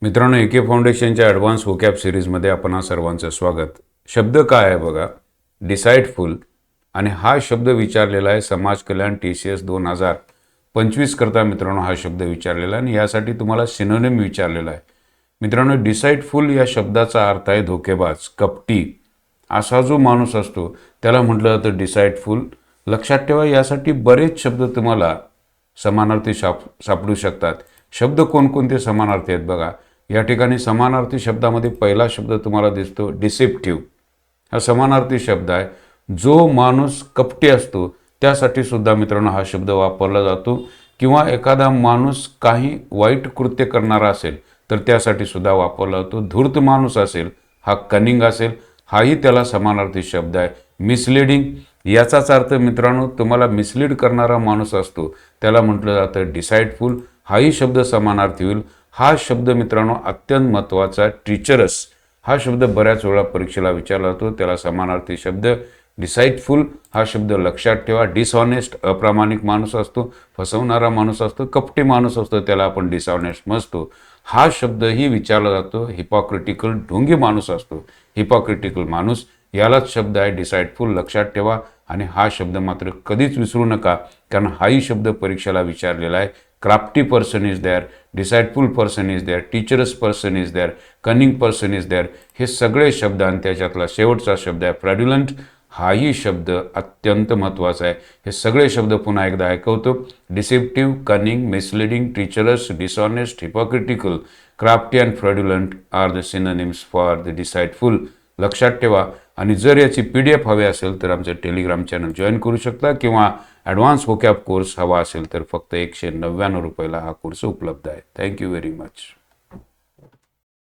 मित्रांनो, एके फाउंडेशनच्या ॲडव्हान्स व्होकॅब सिरीजमध्ये आपण सर्वांचं स्वागत. शब्द काय आहे बघा, डिसाईडफुल. आणि हा शब्द विचारलेला आहे समाज कल्याण TCS 2025 करता मित्रांनो हा शब्द विचारलेला आहे आणि यासाठी तुम्हाला सिनोनिम विचारलेला आहे. मित्रांनो, डिसाईडफुल या शब्दाचा अर्थ आहे धोकेबाज, कपटी. असा जो माणूस असतो त्याला म्हटलं जातं डिसाईडफुल. लक्षात ठेवा, यासाठी बरेच शब्द तुम्हाला समानार्थी सापडू शकतात. शब्द कोणकोणते समानार्थी आहेत बघा. या ठिकाणी समानार्थी शब्दामध्ये पहिला शब्द तुम्हाला दिसतो डिसेप्टिव्ह. हा समानार्थी शब्द आहे. जो माणूस कपटी असतो त्यासाठी सुद्धा मित्रांनो हा शब्द वापरला जातो. किंवा एखादा माणूस काही वाईट कृत्य करणारा असेल तर त्यासाठी सुद्धा वापरला जातो. धूर्त माणूस असेल, हा कनिंग असेल, हाही त्याला समानार्थी शब्द आहे. मिसलिडिंग याचाच अर्थ मित्रांनो, तुम्हाला मिसलीड करणारा माणूस असतो त्याला म्हटलं जातं डिसाईडफुल. हाही शब्द समानार्थी होईल. हा शब्द मित्रांनो अत्यंत महत्त्वाचा. टीचरस हा शब्द बऱ्याच वेळा परीक्षेला विचारला जातो, त्याला समानार्थी शब्द डिसाईडफुल. हा शब्द लक्षात ठेवा. डिसऑनेस्ट अप्रामाणिक माणूस असतो, फसवणारा माणूस असतो, कपटी माणूस असतो, त्याला आपण डिसऑनेस्ट म्हणतो. हा शब्दही विचारला जातो. हिपॉक्रिटिकल ढोंगी माणूस असतो, हिपॉक्रिटिकल माणूस, यालाच शब्द आहे डिसाईडफुल. लक्षात ठेवा. आणि हा शब्द मात्र कधीच विसरू नका, कारण हाही शब्द परीक्षेला विचारलेला आहे. Crafty person is there, deceitful person is there, treacherous person is there, cunning person is there, हे सगळे शब्द. आणि त्याच्यातला शेवटचा शब्द आहे फ्रॅड्युलंट. हाही शब्द अत्यंत महत्त्वाचा आहे. हे सगळे शब्द पुन्हा एकदा ऐकवतो. Deceptive, cunning, misleading, treacherous, dishonest, hypocritical, crafty and fraudulent are the synonyms for the deceitful. लक्षात ठेवा. आणि जर याची PDF हवी असेल तर आमचं टेलिग्राम चॅनल जॉईन करू शकता, किंवा ॲडव्हान्स व्होकॅब कोर्स हवा असेल तर फक्त 199 रुपयाला हा कोर्स उपलब्ध आहे. Thank you very much.